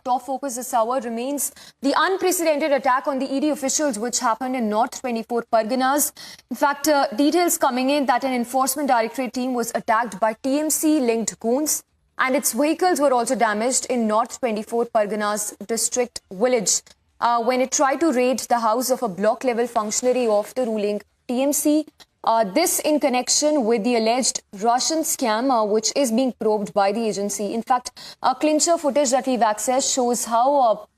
top focus this hour remains the unprecedented attack on the ED officials which happened in North 24 Parganas. In fact, details coming in that an Enforcement Directorate team was attacked by TMC-linked goons and its vehicles were also damaged in North 24 Parganas district village when it tried to raid the house of a block-level functionary of the ruling TMC. This in connection with the alleged Ration scam, which is being probed by the agency. In fact, clincher footage that we've accessed shows how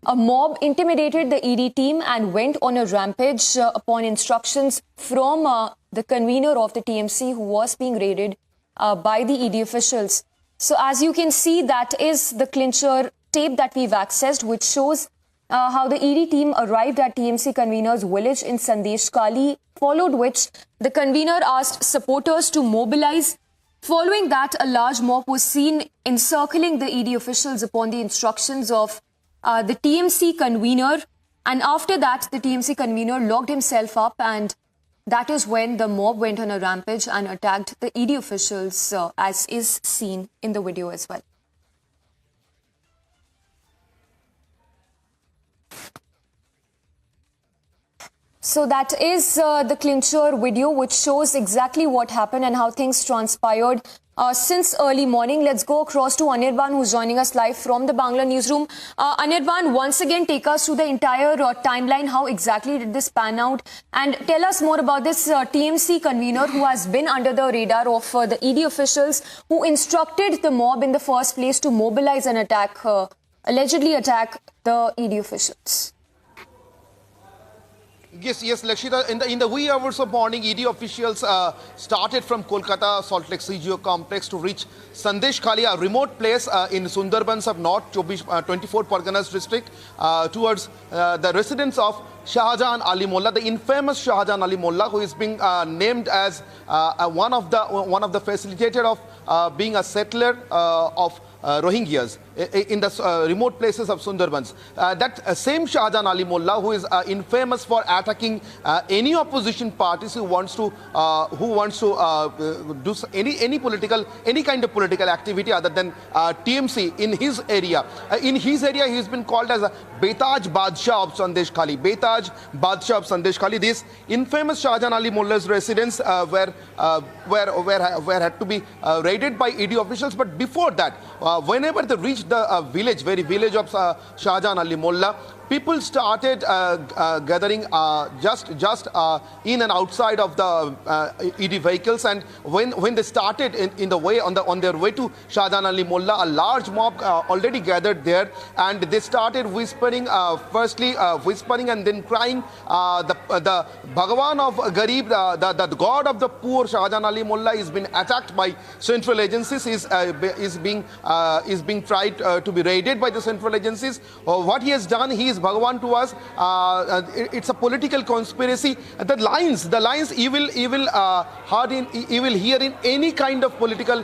a mob intimidated the ED team and went on a rampage upon instructions from the convener of the TMC who was being raided by the ED officials. So as you can see, that is the clincher tape that we've accessed, which shows how the ED team arrived at TMC convener's village in Sandeshkhali, followed which the convener asked supporters to mobilize. Following that, a large mob was seen encircling the ED officials upon the instructions of the TMC convener. And after that, the TMC convener locked himself up, and that is when the mob went on a rampage and attacked the ED officials, as is seen in the video as well. So that is the clincher video which shows exactly what happened and how things transpired since early morning. Let's go across to Anirban, who's joining us live from the Bangla newsroom. Anirban, once again take us through the entire timeline. How exactly did this pan out? And tell us more about this TMC convener who has been under the radar of the ED officials who instructed the mob in the first place to mobilize and attack, allegedly attack the ED officials. Yes, Lakshita. In the wee hours of morning, ED officials started from Kolkata Salt Lake CGO complex to reach Sandeshkhali, a remote place in Sundarbans of North 24 Parganas district, towards the residence of Shah Jahan Ali Mollah, the infamous Shah Jahan Ali Mollah, who is being named as one of the facilitator of being a settler of Rohingyas in the remote places of Sundarbans. That same Shah Jahan Ali Mollah, who is infamous for attacking any opposition parties who wants to do any kind of political activity other than TMC in his area. In his area, he has been called as a Betaj Badshah of Sandeshkhali. Betaj Badshah of Sandeshkhali. This infamous Shah Jahan Ali Mollah's residence were had to be raided by ED officials. But before that, whenever they reached the very village of Shah Jahan Ali Mollah, people started gathering just in and outside of the ED vehicles, and when they started on their way to Shah Jahan Ali Mollah, a large mob already gathered there, and they started whispering, firstly whispering and then crying, the Bhagavan of Garib, the god of the poor, Shah Jahan Ali Mollah, is being attacked by central agencies, is being tried to be raided by the central agencies. What he has done, he is Bhagavan to us. It's a political conspiracy. The lines you will hear in any kind of political,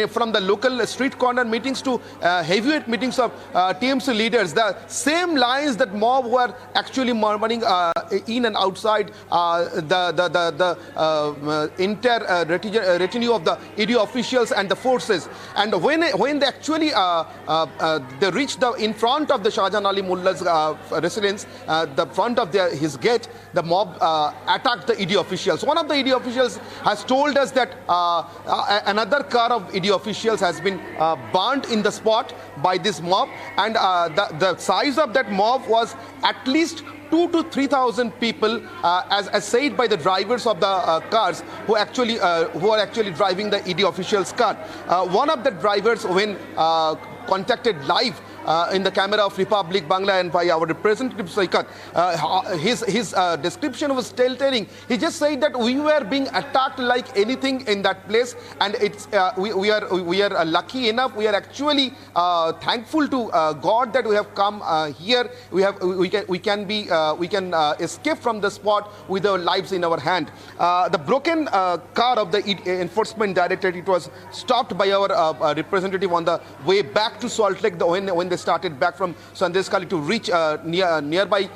from the local street corner meetings to heavyweight meetings of TMC leaders. The same lines that mob were actually murmuring in and outside the entire retinue of the ED officials and the forces. And when they actually they reached in front of the Shah Jahan Ali Mollah's residence, the front of his gate, the mob attacked the ED officials. One of the ED officials has told us that another car of ED officials has been burnt in the spot by this mob, and the size of that mob was at least 2,000 to 3,000 people, as said by the drivers of the cars who are actually driving the ED officials' car. One of the drivers, when contacted live in the camera of Republic Bangla and by our representative Saikat, his description was telltale. He just said that we were being attacked like anything in that place, and it's we are lucky enough. We are actually thankful to God that we have come here. We can escape from the spot with our lives in our hand. The broken car of the Enforcement Directorate, it was stopped by our representative on the way back to Salt Lake when they started back from Sandeshkhali to reach nearby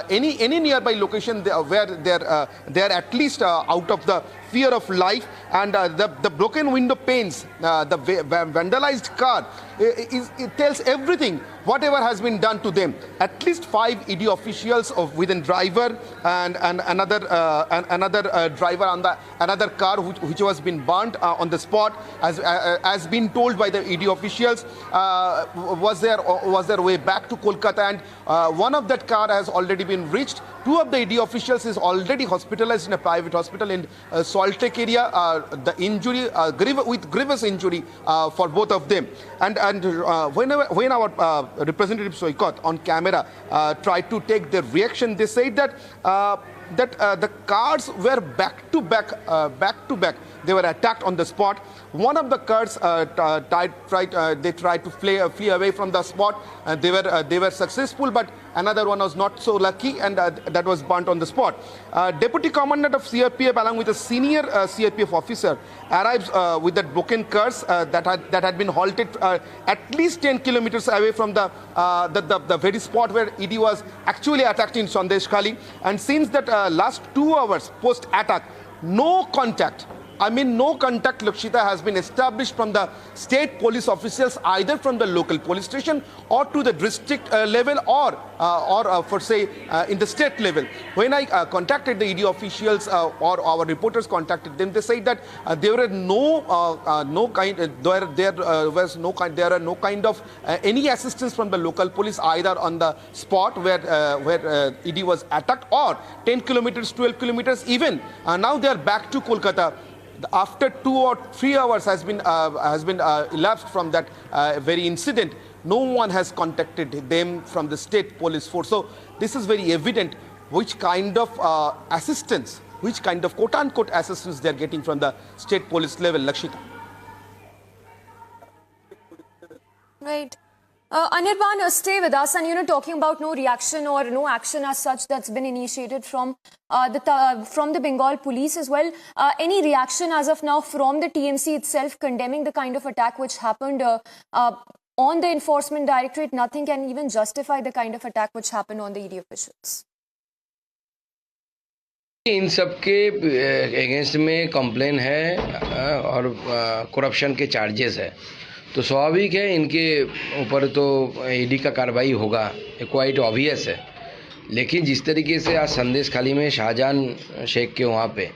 any nearby location where they're at least out of the fear of life. And the broken window panes, the vandalized car, it tells everything, whatever has been done to them. At least 5 ED officials within driver and another driver on another car which was been burnt on the spot, as been told by the ED officials, was their way back to Kolkata, and one of that car has already been reached. 2 of the ED officials is already hospitalized in a private hospital in Salt Lake area. The injury, with grievous injury for both of them. And when our representative Soikot on camera tried to take their reaction, they said that the cars were back to back. They were attacked on the spot. One of the cars tried to flee away from the spot, and they were successful, but another one was not so lucky, and that was burnt on the spot. Deputy Commandant of CRPF along with a senior CRPF officer arrives with that broken cars that had been halted at least 10 kilometers away from the very spot where ED was actually attacked in Sandeshkhali. And since that last 2 hours post attack, no contact, Lakshita, has been established from the state police officials, either from the local police station or to the district level, or in the state level. When I contacted the ED officials or our reporters contacted them, they said that there were no kind of any assistance from the local police, either on the spot where ED was attacked, or 10 kilometers, 12 kilometers even. Now they are back to Kolkata. After 2 or 3 hours has been elapsed from that very incident. No one has contacted them from the state police force. So this is very evident which kind of assistance, which kind of quote-unquote assistance they are getting from the state police level, Lakshita. Right. Anirban, stay with us, and talking about no reaction or no action as such that's been initiated from the Bengal police as well. Any reaction as of now from the TMC itself condemning the kind of attack which happened on the Enforcement Directorate? Nothing can even justify the kind of attack which happened on the ED officials. इन सब के against में complain है और corruption के charges है, तो स्वाभाविक है इनके ऊपर तो ईडी का कार्रवाई होगा, क्वाइट ऑब्वियस है। लेकिन जिस तरीके से आज संदेशखाली में शाहजहां शेख के वहाँ पे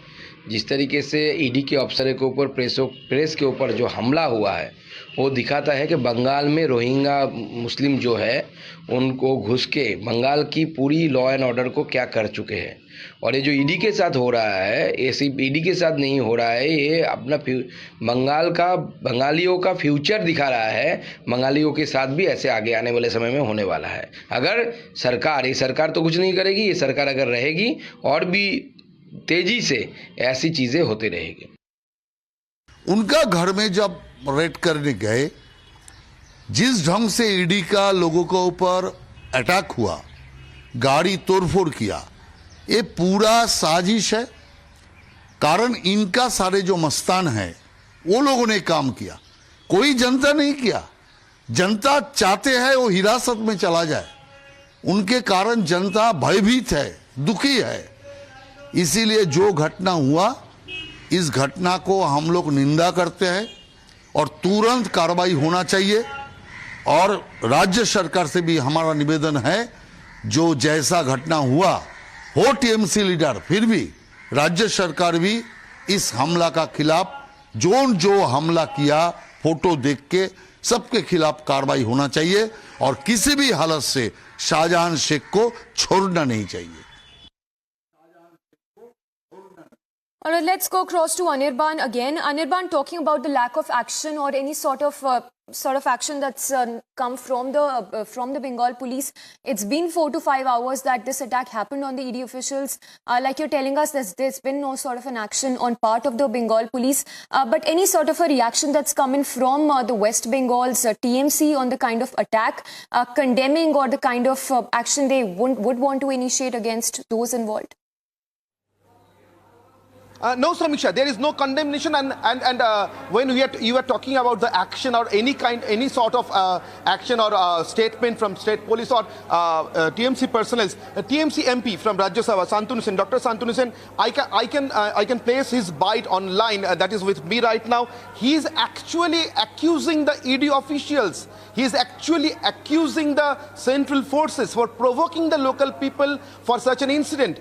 जिस तरीके से ईडी के अफसर के ऊपर प्रेस के ऊपर जो हमला हुआ है, वो दिखाता है कि बंगाल में रोहिंग्या मुस्लिम जो है उनको घुस के बंगाल की पूरी लॉ एंड ऑर्डर को क्या कर चुके हैं। और ये जो ईडी के साथ हो रहा है, ये सिर्फ ईडी के साथ नहीं हो रहा है, ये अपना बंगालियों का फ्यूचर दिखा रहा है। बंगालियों के साथ भी ऐसे आगे आने वाले समय में होने वाला है। अगर ये सरकार तो कुछ नहीं करेगी, ये सरकार अगर रहेगी और भी तेजी से ऐसी चीजें होती रहेगी। उनका घर में जब रेड करने गए, जिस ढंग से ईडी का लोगों के ऊपर अटैक हुआ, गाड़ी तोड़फोड़ किया, ये पूरा साजिश है। कारण इनका सारे जो मस्तान है वो लोगों ने काम किया, कोई जनता नहीं किया। जनता चाहते हैं वो हिरासत में चला जाए, उनके कारण जनता भयभीत है, दुखी है। इसीलिए जो घटना हुआ, इस घटना को हम लोग निंदा करते हैं और तुरंत कार्रवाई होना चाहिए। और राज्य सरकार से भी हमारा निवेदन है, जो जैसा घटना हुआ हो टीएमसी लीडर, फिर भी राज्य सरकार भी इस हमला का खिलाफ जो हमला किया, फोटो देख के सबके खिलाफ कार्रवाई होना चाहिए और किसी भी हालत से शाहजहां शेख को छोड़ना नहीं चाहिए। All right, let's go across to Anirban again. Anirban, talking about the lack of action or any sort of action that's come from the Bengal police. It's been 4 to 5 hours that this attack happened on the ED officials. Like you're telling us, there's been no sort of an action on part of the Bengal police. But any sort of a reaction that's coming from the West Bengal's TMC on the kind of attack, condemning or the kind of action they would want to initiate against those involved? No, Samiksha, there is no condemnation, and when you are talking about the action or any sort of action or statement from state police or TMC personnel, TMC MP from Rajya Sabha, Santanu Sen, Dr. Santanu Sen, I can place his bite online. That is with me right now. He is actually accusing the ED officials. He is actually accusing the central forces for provoking the local people for such an incident.